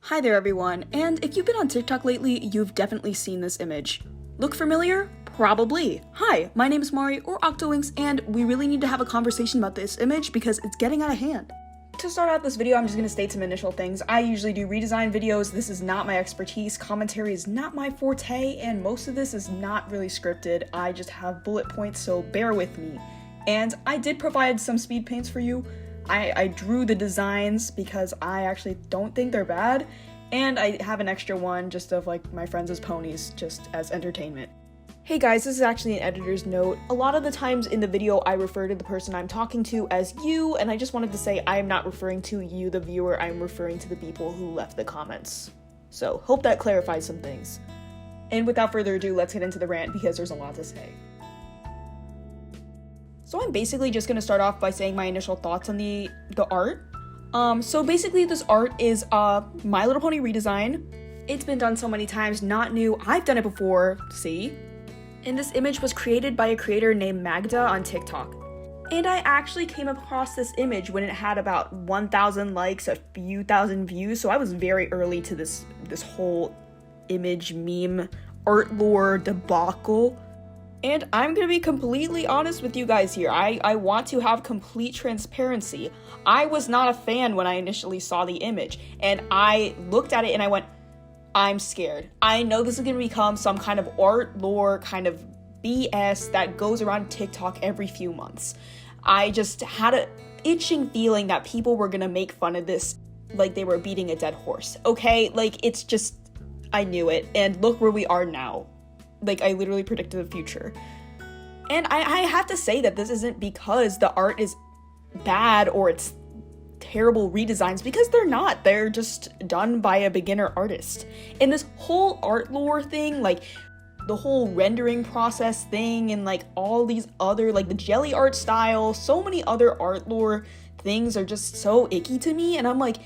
Hi there everyone, and if you've been on TikTok lately, you've definitely seen this image. Look familiar? Probably. Hi, my name is Mari, or Octowinks, and we really need to have a conversation about this image because it's getting out of hand. To start out this video, I'm just going to state some initial things. I usually do redesign videos, this is not my expertise, commentary is not my forte, and most of this is not really scripted. I just have bullet points, so bear with me. And I did provide some speed paints for you. I drew the designs because I actually don't think they're bad, and I have an extra one just of like my friends as ponies, just as entertainment. Hey guys, this is actually an editor's note. A lot of the times in the video I refer to the person I'm talking to as you, and I just wanted to say I am not referring to you, the viewer, I'm referring to the people who left the comments. So, hope that clarifies some things. And without further ado, let's get into the rant because there's a lot to say. So I'm basically just gonna start off by saying my initial thoughts on the art. So basically this art is My Little Pony redesign. It's been done so many times, not new. I've done it before, see? And this image was created by a creator named Magda on TikTok. And I actually came across this image when it had about 1,000 likes, a few thousand views, so I was very early to this whole image meme art lore debacle. And I'm gonna be completely honest with you guys here. I want to have complete transparency. I was not a fan when I initially saw the image, and I looked at it and I went, I'm scared. I know this is gonna become some kind of art lore kind of BS that goes around TikTok every few months. I just had an itching feeling that people were gonna make fun of this like they were beating a dead horse, okay? Like, it's just, I knew it, and look where we are now. Like, I literally predicted the future. And I have to say that this isn't because the art is bad or it's terrible redesigns, because they're not. They're just done by a beginner artist. And this whole art lore thing, like the whole rendering process thing and like all these other, like the jelly art style, so many other art lore things are just so icky to me. And I'm like,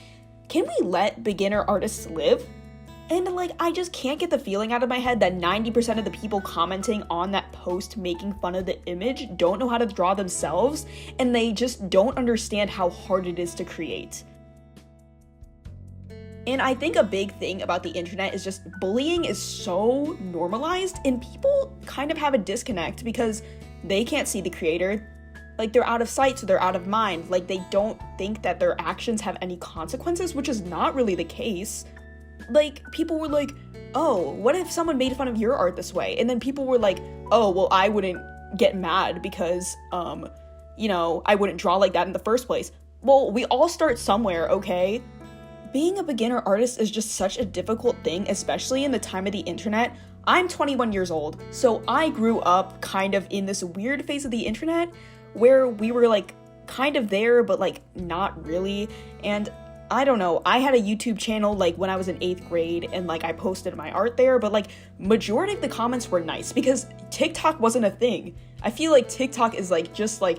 can we let beginner artists live? And like, I just can't get the feeling out of my head that 90% of the people commenting on that post making fun of the image don't know how to draw themselves, and they just don't understand how hard it is to create. And I think a big thing about the internet is just bullying is so normalized, and people kind of have a disconnect because they can't see the creator. Like, they're out of sight, so they're out of mind. Like, they don't think that their actions have any consequences, which is not really the case. Like, people were like, oh, what if someone made fun of your art this way? And then people were like, oh, well, I wouldn't get mad because, you know, I wouldn't draw like that in the first place. Well, we all start somewhere, okay? Being a beginner artist is just such a difficult thing, especially in the time of the internet. I'm 21 years old, so I grew up kind of in this weird phase of the internet where we were like kind of there, but like not really. And I don't know, I had a YouTube channel like when I was in 8th grade and like I posted my art there, but like majority of the comments were nice because TikTok wasn't a thing. I feel like TikTok is like just like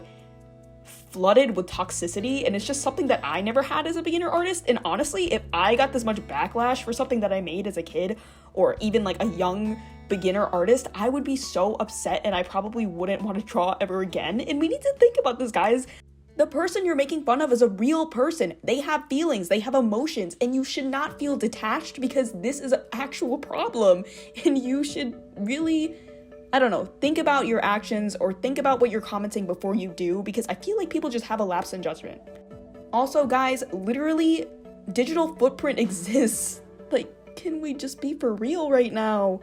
flooded with toxicity, and it's just something that I never had as a beginner artist. And honestly, if I got this much backlash for something that I made as a kid or even like a young beginner artist, I would be so upset and I probably wouldn't want to draw ever again. And we need to think about this, guys. The person you're making fun of is a real person. They have feelings, they have emotions, and you should not feel detached because this is an actual problem. And you should really, I don't know, think about your actions or think about what you're commenting before you do, because I feel like people just have a lapse in judgment. Also, guys, literally, digital footprint exists. Like, can we just be for real right now?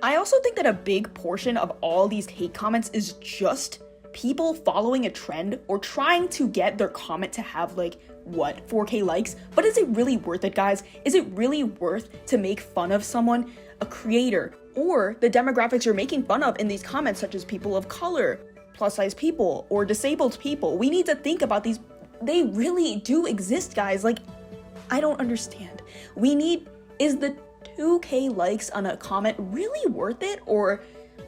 I also think that a big portion of all these hate comments is just people following a trend or trying to get their comment to have like, what, 4K likes? But is it really worth it, guys? Is it really worth to make fun of someone, a creator, or the demographics you're making fun of in these comments, such as people of color, plus size people, or disabled people? We need to think about these. They really do exist, guys. Like, I don't understand. Is the 2K likes on a comment really worth it? Or,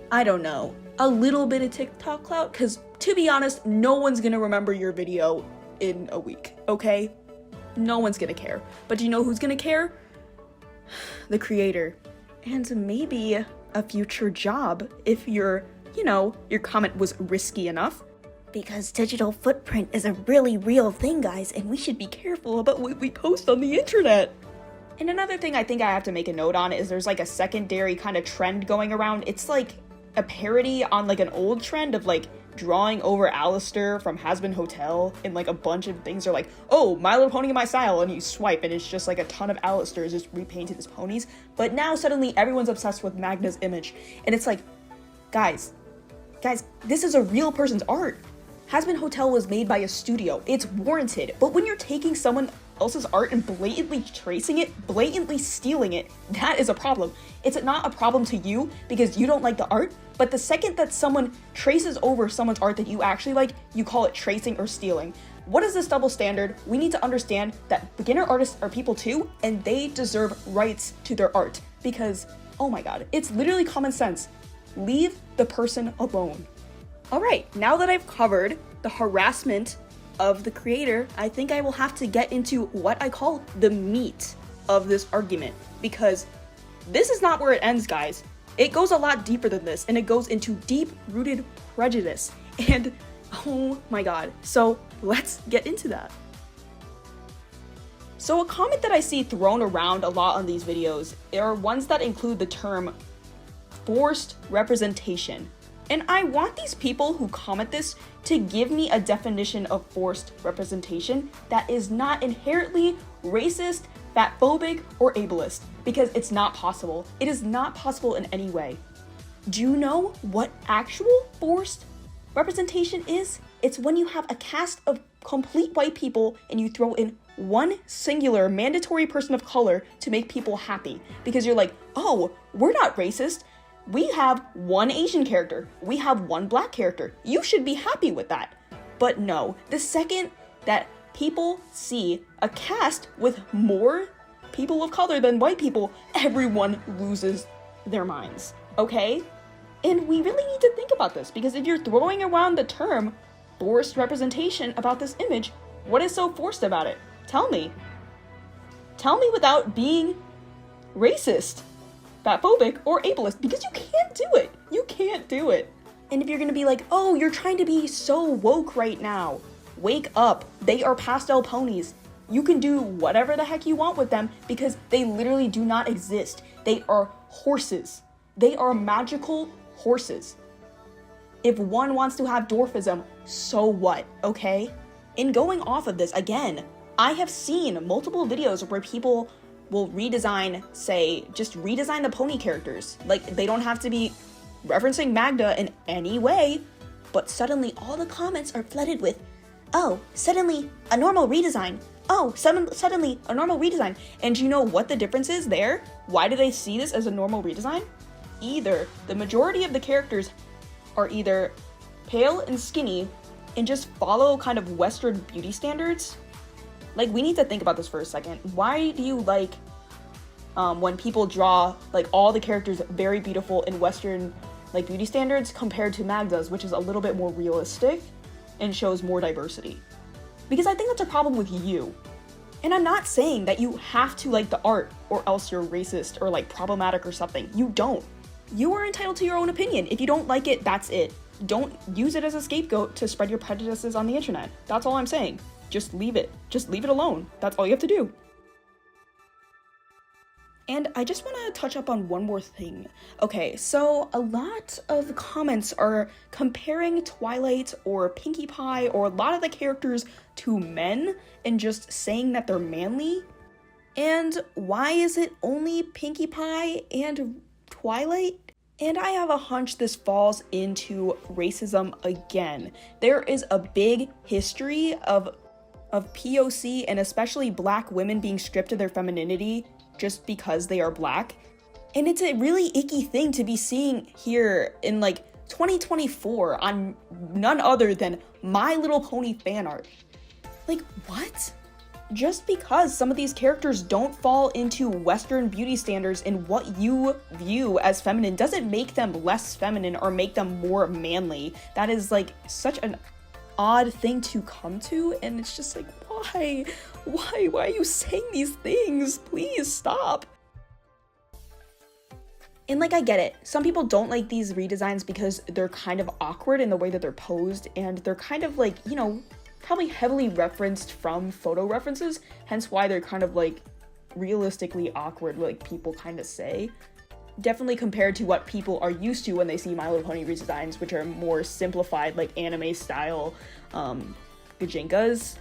I don't know, a little bit of TikTok clout? Because to be honest, no one's gonna remember your video in a week, okay? No one's gonna care. But do you know who's gonna care? The creator. And maybe a future job if your comment was risky enough. because digital footprint is a really real thing, guys, and we should be careful about what we post on the internet. And another thing I think I have to make a note on is there's like a secondary kind of trend going around. It's like a parody on like an old trend of like drawing over Alistair from Has Been Hotel, and like a bunch of things are like, oh, My Little Pony in my style, and you swipe and it's just like a ton of Alistairs just repainted as ponies. But now suddenly everyone's obsessed with Magda's image, and it's like, guys, this is a real person's art. Has Been Hotel was made by a studio. It's warranted. But when you're taking someone else's art and blatantly tracing it, blatantly stealing it, that is a problem. It's not a problem to you because you don't like the art, but the second that someone traces over someone's art that you actually like, you call it tracing or stealing. What is this double standard? We need to understand that beginner artists are people too, and they deserve rights to their art because, oh my god, it's literally common sense. Leave the person alone. All right, now that I've covered the harassment of the creator, I think I will have to get into what I call the meat of this argument, because this is not where it ends, guys. It goes a lot deeper than this, and it goes into deep-rooted prejudice, and oh my god. So let's get into that. So a comment that I see thrown around a lot on these videos are ones that include the term forced representation. And I want these people who comment this to give me a definition of forced representation that is not inherently racist, fatphobic, or ableist, because it's not possible. It is not possible in any way. Do you know what actual forced representation is? It's when you have a cast of complete white people and you throw in one singular mandatory person of color to make people happy, because you're like, oh, we're not racist. We have one Asian character. We have one black character. You should be happy with that. But no, the second that people see a cast with more people of color than white people, everyone loses their minds, okay? And we really need to think about this, because if you're throwing around the term forced representation about this image, what is so forced about it? Tell me. Tell me without being racist, fatphobic, or ableist, because you can't do it. You can't do it. And if you're gonna be like, oh, you're trying to be so woke right now, wake up. They are pastel ponies. You can do whatever the heck you want with them because they literally do not exist. They are horses. They are magical horses. If one wants to have dwarfism, so what, okay? In going off of this, again, I have seen multiple videos where people will redesign, say, just redesign the pony characters. Like, they don't have to be referencing Magda in any way, but suddenly all the comments are flooded with, oh, suddenly a normal redesign. Oh, suddenly a normal redesign. And do you know what the difference is there? Why do they see this as a normal redesign? Either the majority of the characters are either pale and skinny and just follow kind of Western beauty standards. Like, we need to think about this for a second. Why do you like when people draw like all the characters very beautiful in Western like beauty standards compared to Magda's, which is a little bit more realistic and shows more diversity? Because I think that's a problem with you. And I'm not saying that you have to like the art or else you're racist or like problematic or something. You don't. You are entitled to your own opinion. If you don't like it, that's it. Don't use it as a scapegoat to spread your prejudices on the internet. That's all I'm saying. Just leave it. Just leave it alone. That's all you have to do. And I just want to touch up on one more thing. Okay, so a lot of the comments are comparing Twilight or Pinkie Pie or a lot of the characters to men and just saying that they're manly. And why is it only Pinkie Pie and Twilight? And I have a hunch this falls into racism again. There is a big history of POC and especially black women being stripped of their femininity just because they are black. And it's a really icky thing to be seeing here in like 2024 on none other than My Little Pony fan art. Like, what? Just because some of these characters don't fall into Western beauty standards and what you view as feminine doesn't make them less feminine or make them more manly. That is like such an odd thing to come to, and it's just like, why are you saying these things? Please stop. And like, I get it. Some people don't like these redesigns because they're kind of awkward in the way that they're posed, and they're kind of like, you know, probably heavily referenced from photo references, hence why they're kind of like realistically awkward, like people kind of say. Definitely compared to what people are used to when they see My Little Pony redesigns, which are more simplified, like anime style gajinkas.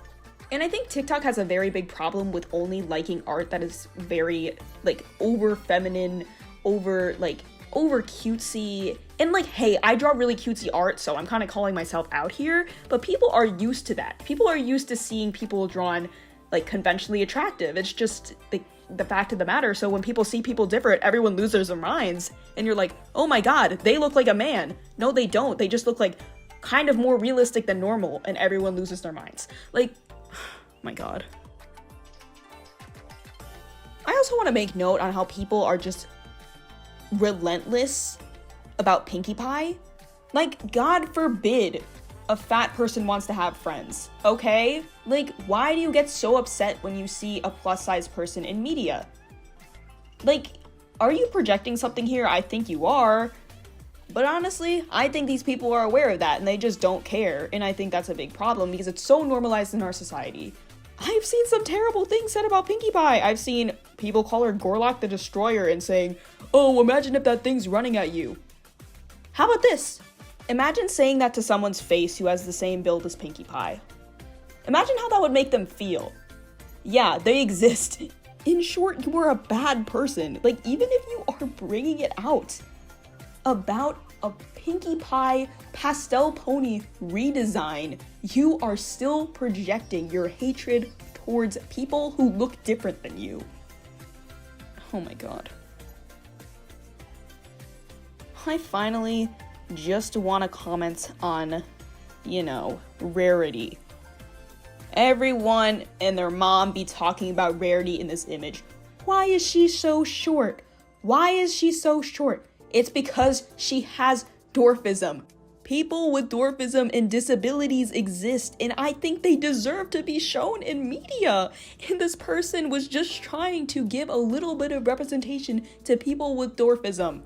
And I think TikTok has a very big problem with only liking art that is very like over feminine, over cutesy. And like, hey, I draw really cutesy art, so I'm kind of calling myself out here, but people are used to that. People are used to seeing people drawn like conventionally attractive. It's just the fact of the matter. So when people see people different, everyone loses their minds, and you're like, oh my god, they look like a man. No, they don't. They just look like kind of more realistic than normal, and everyone loses their minds. Like, my god. I also want to make note on how people are just relentless about Pinkie Pie. Like, God forbid a fat person wants to have friends, okay? Like, why do you get so upset when you see a plus-size person in media? Like, are you projecting something here? I think you are. But honestly, I think these people are aware of that and they just don't care. And I think that's a big problem because it's so normalized in our society. I've seen some terrible things said about Pinkie Pie. I've seen people call her Gorlock the Destroyer and saying, oh, imagine if that thing's running at you. How about this? Imagine saying that to someone's face who has the same build as Pinkie Pie. Imagine how that would make them feel. Yeah, they exist. In short, you are a bad person. Like, even if you are bringing it out about a Pinkie Pie pastel pony redesign, you are still projecting your hatred towards people who look different than you. Oh my god. I finally just want to comment on, you know, Rarity. Everyone and their mom be talking about Rarity in this image. Why is she so short? Why is she so short? It's because she has dwarfism. People with dwarfism and disabilities exist, and I think they deserve to be shown in media. And this person was just trying to give a little bit of representation to people with dwarfism.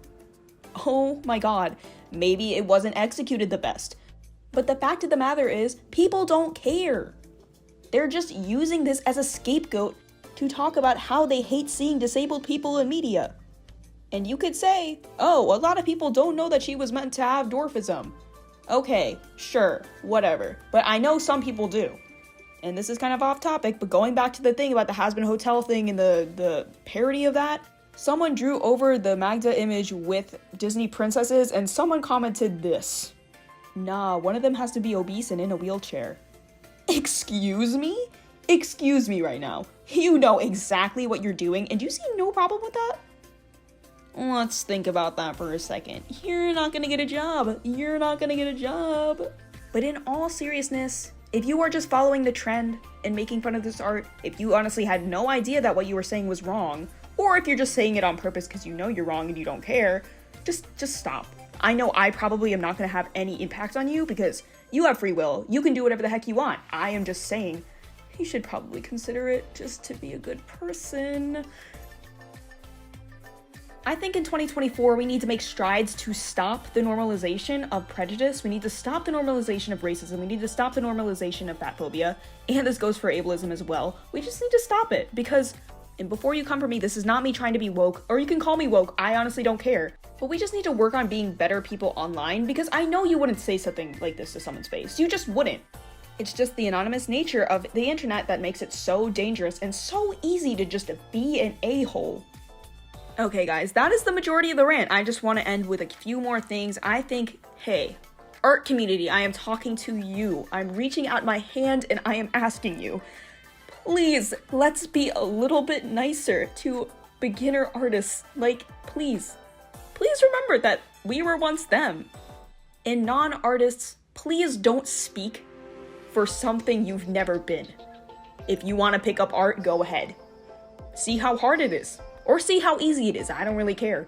Oh my god, maybe it wasn't executed the best. But the fact of the matter is, people don't care. They're just using this as a scapegoat to talk about how they hate seeing disabled people in media. And you could say, oh, a lot of people don't know that she was meant to have dwarfism. Okay, sure, whatever. But I know some people do. And this is kind of off topic, but going back to the thing about the Has Been Hotel thing and the parody of that, someone drew over the Magda image with Disney princesses, and someone commented this. Nah, one of them has to be obese and in a wheelchair. Excuse me? Excuse me right now. You know exactly what you're doing, and you see no problem with that? Let's think about that for a second. You're not gonna get a job. You're not gonna get a job. But in all seriousness, if you are just following the trend and making fun of this art, if you honestly had no idea that what you were saying was wrong, or if you're just saying it on purpose because you know you're wrong and you don't care, just stop. I know I probably am not gonna have any impact on you because you have free will. You can do whatever the heck you want. I am just saying you should probably consider it just to be a good person. I think in 2024, we need to make strides to stop the normalization of prejudice. We need to stop the normalization of racism. We need to stop the normalization of fatphobia. And this goes for ableism as well. We just need to stop it because, and before you come for me, this is not me trying to be woke, or you can call me woke. I honestly don't care. But we just need to work on being better people online because I know you wouldn't say something like this to someone's face. You just wouldn't. It's just the anonymous nature of the internet that makes it so dangerous and so easy to just be an a-hole. Okay guys, that is the majority of the rant. I just want to end with a few more things. I think, hey, art community, I am talking to you. I'm reaching out my hand and I am asking you, please, let's be a little bit nicer to beginner artists. Like, please remember that we were once them. And non-artists, please don't speak for something you've never been. If you want to pick up art, go ahead. See how hard it is. Or see how easy it is. I don't really care.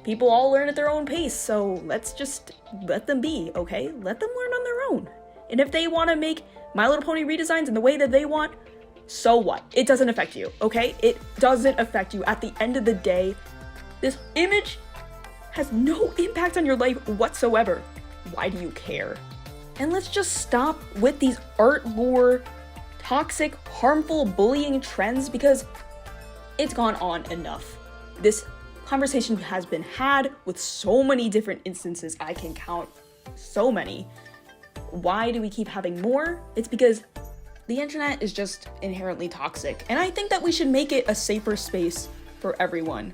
People all learn at their own pace, so let's just let them be, okay? Let them learn on their own. And if they want to make My Little Pony redesigns in the way that they want, so what? It doesn't affect you, okay? It doesn't affect you. At the end of the day, this image has no impact on your life whatsoever. Why do you care? And let's just stop with these art lore, toxic, harmful bullying trends because it's gone on enough. This conversation has been had with so many different instances. I can count so many. Why do we keep having more? It's because the internet is just inherently toxic, and I think that we should make it a safer space for everyone.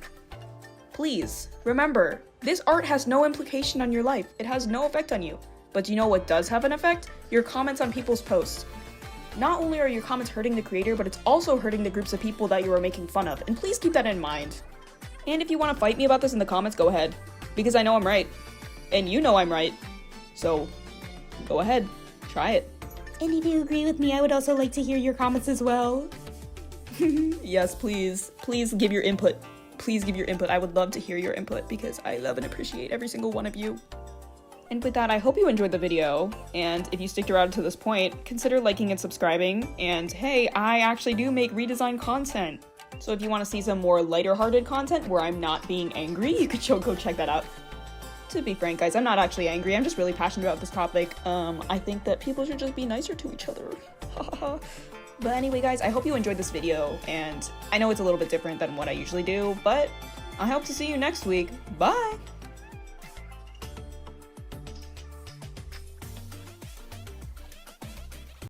Please, remember, this art has no implication on your life. It has no effect on you. But do you know what does have an effect? Your comments on people's posts. Not only are your comments hurting the creator, but it's also hurting the groups of people that you are making fun of, and please keep that in mind. And if you want to fight me about this in the comments, go ahead, because I know I'm right, and you know I'm right, so go ahead, try it. And if you agree with me, I would also like to hear your comments as well. Yes, please give your input. Please give your input. I would love to hear your input because I love and appreciate every single one of you. And with that, I hope you enjoyed the video, and if you sticked around to this point, consider liking and subscribing, and hey, I actually do make redesign content. So if you want to see some more lighter-hearted content where I'm not being angry, you could go check that out. To be frank, guys, I'm not actually angry, I'm just really passionate about this topic. I think that people should just be nicer to each other. But anyway, guys, I hope you enjoyed this video, and I know it's a little bit different than what I usually do, but I hope to see you next week. Bye!